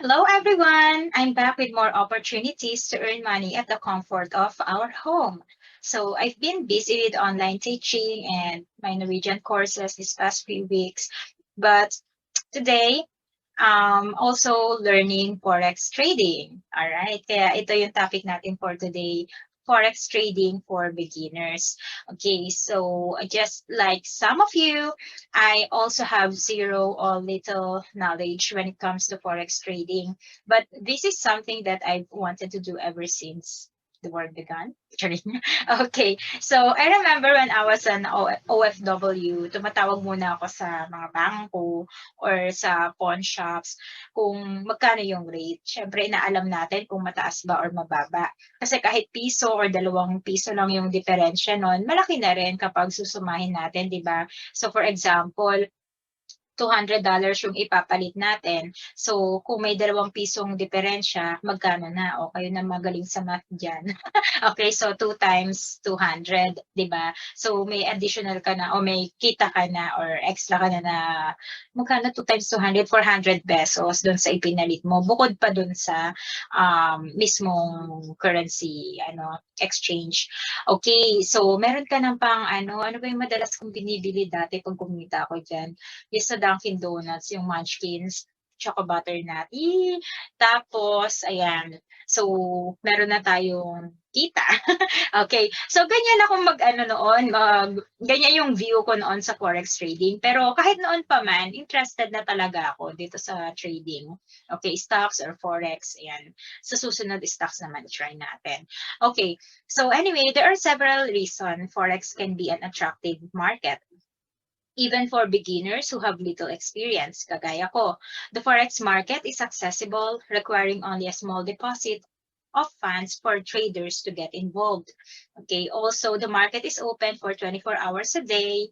Hello, everyone. I'm back with more opportunities to earn money at the comfort of our home. So I've been busy with online teaching and my Norwegian courses this past few weeks, but today, also learning Forex trading. All right, kaya ito yung topic natin for today, Forex trading for beginners. Okay, so just like some of you, I also have zero or little knowledge when it comes to Forex trading, but this is something that I've wanted to do ever since the world began. Okay, so I remember when I was an OFW, tumatawag muna ako sa mga bangko or sa pawn shops kung magkano yung rate. Siyempre, inaalam natin kung mataas ba or mababa. Kasi kahit piso or 2 piso lang yung diferensya nun, malaki na rin kapag susumahin natin, di ba? So for example, $200 yung ipapalit natin. So, kung may 2 pisong diferensya, magkano na? O, kayo na magaling sa math dyan. Okay, so 2 times 200, di ba? So, may additional ka na o may kita ka na or extra ka na magkano 2 times 200? 400 pesos doon sa ipinalit mo. Bukod pa doon sa mismong currency exchange. Okay, so meron ka ng pang ano ba yung madalas kong binibili dati pag kumita ako dyan? Yung sa Dunkin Donuts, yung Munchkins, Choco Butternut. Tapos, ayan. So, meron na tayong kita. Okay. So, ganyan ako ganyan yung view ko noon sa Forex trading. Pero kahit noon pa man, interested na talaga ako dito sa trading. Okay, stocks or Forex. Ayan. Sa susunod stocks naman, try natin. Okay. So, anyway, there are several reasons Forex can be an attractive market even for beginners who have little experience, kagaya ko. The Forex market is accessible, requiring only a small deposit of funds for traders to get involved. Okay, also the market is open for 24 hours a day,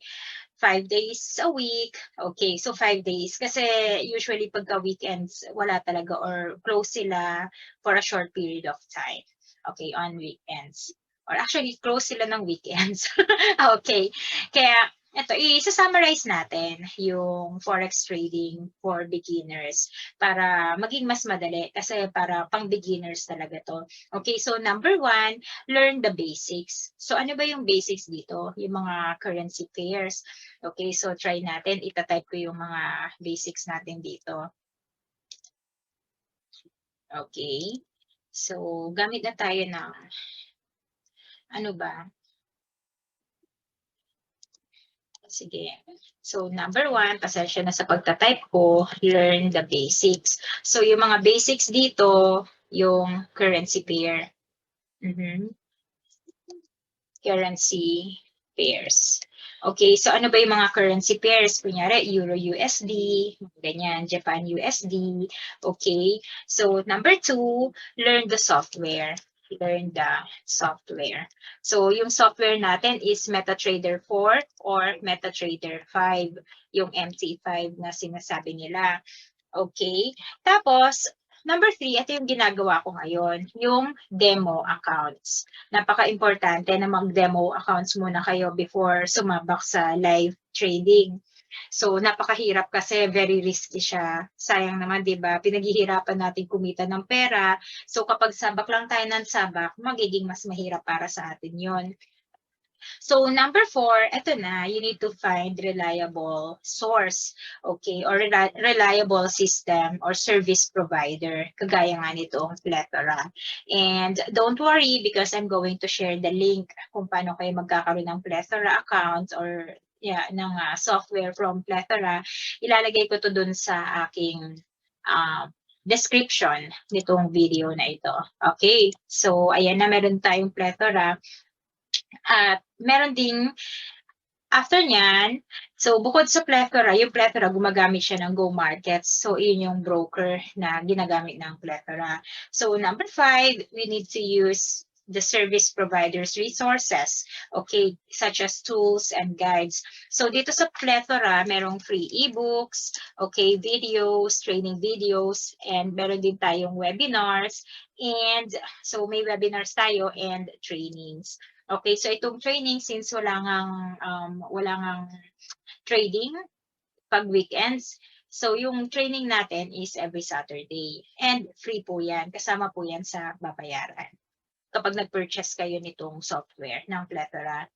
5 days a week. Okay, so 5 days. Kasi usually pagka weekends, wala talaga or close sila for a short period of time. Okay, on weekends. Or actually, close sila ng weekends. Okay, kaya ito, i-summarize natin yung Forex trading for beginners para maging mas madali kasi para pang beginners talaga to. Okay, so number 1, learn the basics. So ano ba yung basics dito? Yung mga currency pairs. Okay, so try natin. Itatype ko yung mga basics natin dito. Okay. So, gamit na tayo ng ano ba? Sige. So, number 1, pasensya na sa pagta-type ko, learn the basics. So, yung mga basics dito, yung currency pair. Currency pairs. Okay, so ano ba yung mga currency pairs? Kunyari, Euro-USD, ganyan, Japan-USD. Okay, so number 2, learn the software. Learn the software. So, yung software natin is MetaTrader 4 or MetaTrader 5, yung MT5 na sinasabi nila. Okay, tapos, number 3, ito yung ginagawa ko ngayon, yung demo accounts. Napaka-importante na mag-demo accounts muna kayo before sumabak sa live trading. So, napakahirap kasi very risky siya. Sayang naman, di ba? Pinaghihirapan natin kumita ng pera. So, kapag sabak lang tayo ng sabak, magiging mas mahirap para sa atin yon. So, number 4, eto na, you need to find reliable source, okay, or reliable system or service provider, kagaya nga nitong Plethora. And don't worry because I'm going to share the link kung paano kayo magkakaroon ng Plethora account or ng software from Plethora. Ilalagay ko to dun sa aking description nitong video na ito. Okay, so ayan na, meron tayong Plethora. At meron ding after nyan, so bukod sa Plethora, yung Plethora gumagamit siya ng Go Markets. So yun yung broker na ginagamit ng Plethora. So number 5, we need to use the service providers resources, okay, such as tools and guides. So dito sa Plethora, merong free ebooks, okay, videos, training videos, and meron din tayong webinars, and so may webinars tayo and trainings. Okay, so itong training, since wala ngang trading pag weekends, So yung training natin is every Saturday and free po yan. Kasama po yan sa babayaran kapag nag-purchase kayo nitong software ng Plethora.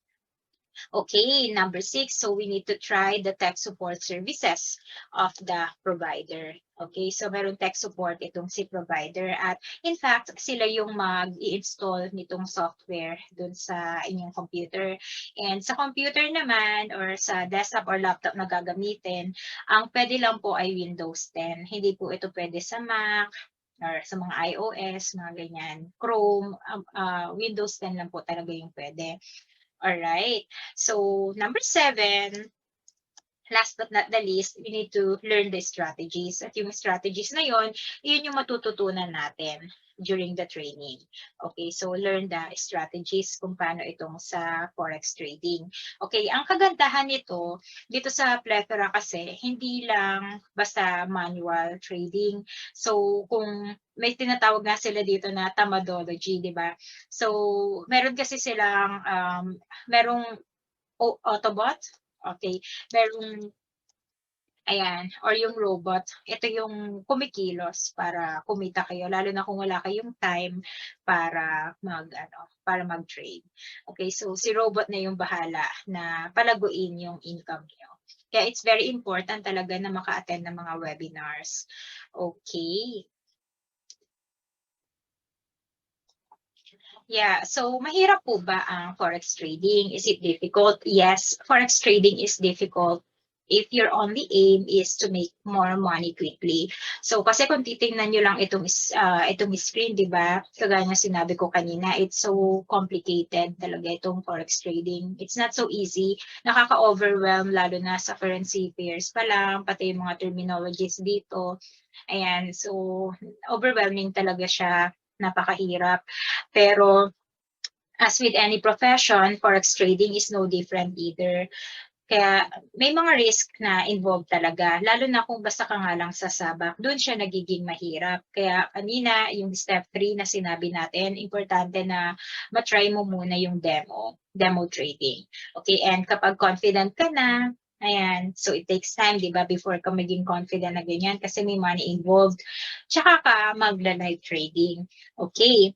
Okay, number 6, so we need to try the tech support services of the provider. Okay, so meron tech support itong si provider at in fact, sila yung mag-i-install nitong software dun sa inyong computer. And sa computer naman or sa desktop or laptop na gagamitin, ang pwede lang po ay Windows 10. Hindi po ito pwede sa Mac or sa mga iOS, mga ganyan. Chrome, Windows 10 lang po talaga yung pwede. Alright, so number 7, last but not the least, we need to learn the strategies. At yung strategies na yun yung matututunan natin during the training. Okay, so learn the strategies kung paano itong sa Forex Trading. Okay, ang kagandahan nito, dito sa Plethora kasi, hindi lang basta manual trading. So, kung may tinatawag nga sila dito na terminology, di ba? So, meron kasi silang, merong Autobot, okay, merong, ayan, or yung robot, ito yung kumikilos para kumita kayo, lalo na kung wala kayong time para para mag-trade. Okay, so si robot na yung bahala na palaguin yung income niyo. Kaya it's very important talaga na maka-attend ng mga webinars. Okay. Yeah, so mahirap po ba ang Forex trading? Is it difficult? Yes, Forex trading is difficult if your only aim is to make more money quickly. So kasi kung titingnan nyo lang itong screen, di ba? Kagaya na sinabi ko kanina, it's so complicated talaga itong Forex trading. It's not so easy. Nakaka-overwhelm lalo na sa currency pairs pa lang, pati yung mga terminologies dito. Ayan, so overwhelming talaga siya. Napakahirap. Pero as with any profession, Forex trading is no different either. Kaya may mga risk na involved talaga, lalo na kung basta ka nga lang sasabak, doon siya nagiging mahirap. Kaya kanina, yung step 3 na sinabi natin, importante na matry mo muna yung demo trading. Okay, and kapag confident ka na, ayan, so it takes time, di ba, before ka maging confident na ganyan kasi may money involved. Tsaka ka magla-live trading. Okay.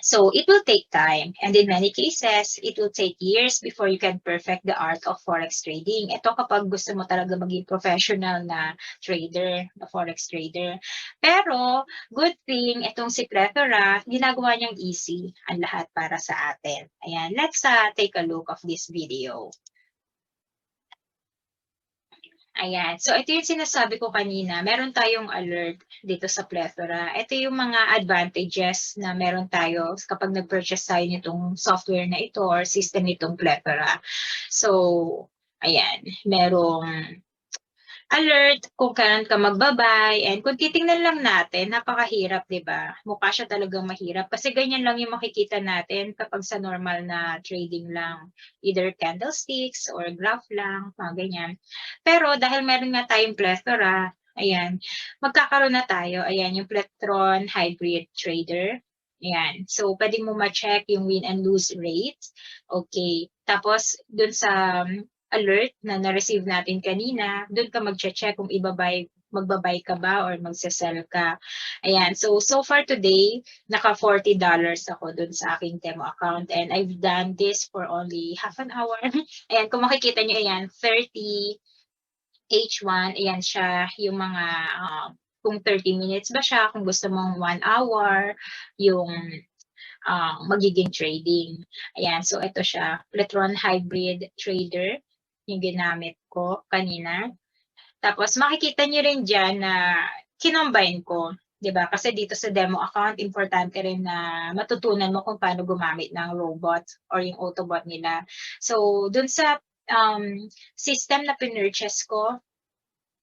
So it will take time, and in many cases, it will take years before you can perfect the art of Forex trading. Ito kapag gusto mo talaga maging professional na trader, na Forex trader. Pero, good thing, itong si Plethora, ginagawa niyang easy ang lahat para sa atin. Ayan, let's take a look of this video. Ayan. So, ito yung sinasabi ko kanina. Meron tayong alert dito sa Plethora. Ito yung mga advantages na meron tayo kapag nag-purchase tayo nitong software na ito or system nitong Plethora. So, ayan. Merong alert kung kailan ka magbabay. And kung titingnan lang natin, napakahirap, di ba? Mukha siya talagang mahirap. Kasi ganyan lang yung makikita natin kapag sa normal na trading lang. Either candlesticks or graph lang, mga ganyan. Pero dahil meron nga tayong Plethora, ayan, magkakaroon na tayo. Ayan, yung Pletron Hybrid Trader. Ayan. So, pwede mo ma-check yung win and lose rate. Okay. Tapos, dun sa alert na na-receive natin kanina, doon ka mag-check kung magbabay ka ba or magsasell ka. Ayan. So far today, naka $40 ako doon sa aking demo account and I've done this for only half an hour. Ayan, kung makikita nyo, ayan, 30 H1, ayan siya, yung mga, kung 30 minutes ba siya, kung gusto mong 1 hour, yung magiging trading. Ayan, so ito siya, Pletron Hybrid Trader, yung ginamit ko kanina. Tapos makikita nyo rin dyan na kinombine ko, 'di ba? Kasi dito sa demo account, importante rin na matutunan mo kung paano gumamit ng robot or yung Autobot nila. So, dun sa system na pinurchase ko,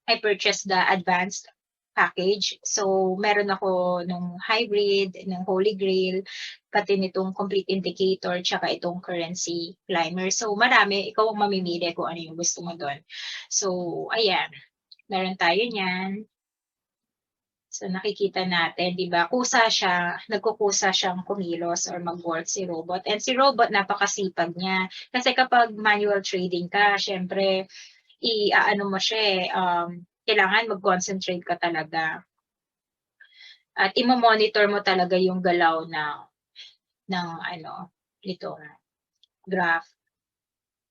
I purchased the advanced package. So, meron ako nung hybrid, ng Holy Grail, pati nitong complete indicator, tsaka itong currency climber. So, marami. Ikaw ang mamimili kung ano yung gusto mo doon. So, ayan. Meron tayo niyan. So, nakikita natin, di ba? Nagkukusa siyang kumilos or mag-work si robot. And si robot, napakasipag niya. Kasi kapag manual trading ka, syempre, kailangan mag-concentrate ka talaga. At imo-monitor mo talaga yung galaw ng itong graph.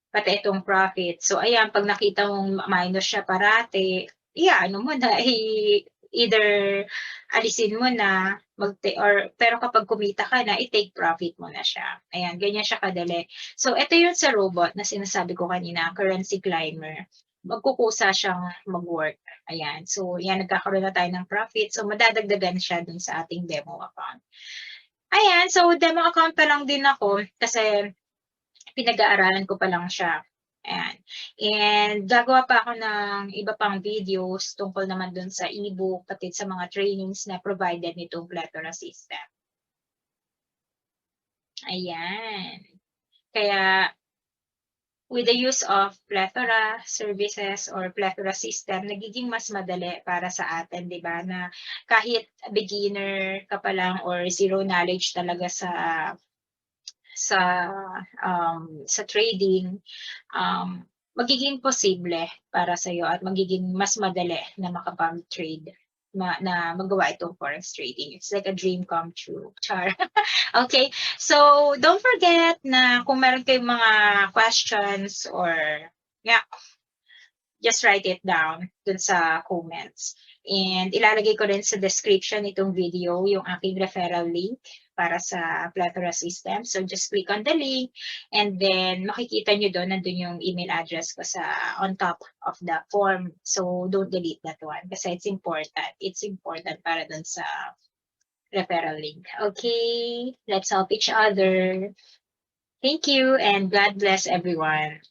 Pati itong profit. So, ayan, pag nakita mong minus siya parati, ano mo na, either alisin mo na, pero kapag kumita ka na, i-take profit mo na siya. Ayan, ganyan siya kadali. So, ito yun sa robot na sinasabi ko kanina, currency climber. Magkukusa siyang mag-work. Ayan. So, yan, nagkakaroon na tayo ng profit. So, madadagdagan siya dun sa ating demo account. Ayan. So, demo account pa lang din ako kasi pinag-aaralan ko pa lang siya. Ayan. And gagawa pa ako ng iba pang videos tungkol naman dun sa ebook, pati sa mga trainings na provided nitong Plethora system. Ayan. Kaya, with the use of Plethora services or Plethora system, nagiging mas madali para sa atin, di ba? Na kahit beginner ka pa lang or zero knowledge talaga sa trading, magiging posible para sa iyo at magiging mas madali na makapag-trade na magawa itong forex trading. It's like a dream come true. Char. Okay. So, don't forget na kung meron kayong mga questions or just write it down dun sa comments. And ilalagay ko rin sa description itong video yung aking referral link para sa Plethora system. So just click on the link and then makikita nyo doon, nandun yung email address ko on top of the form. So don't delete that one kasi it's important. It's important para dun sa referral link. Okay, let's help each other. Thank you and God bless everyone.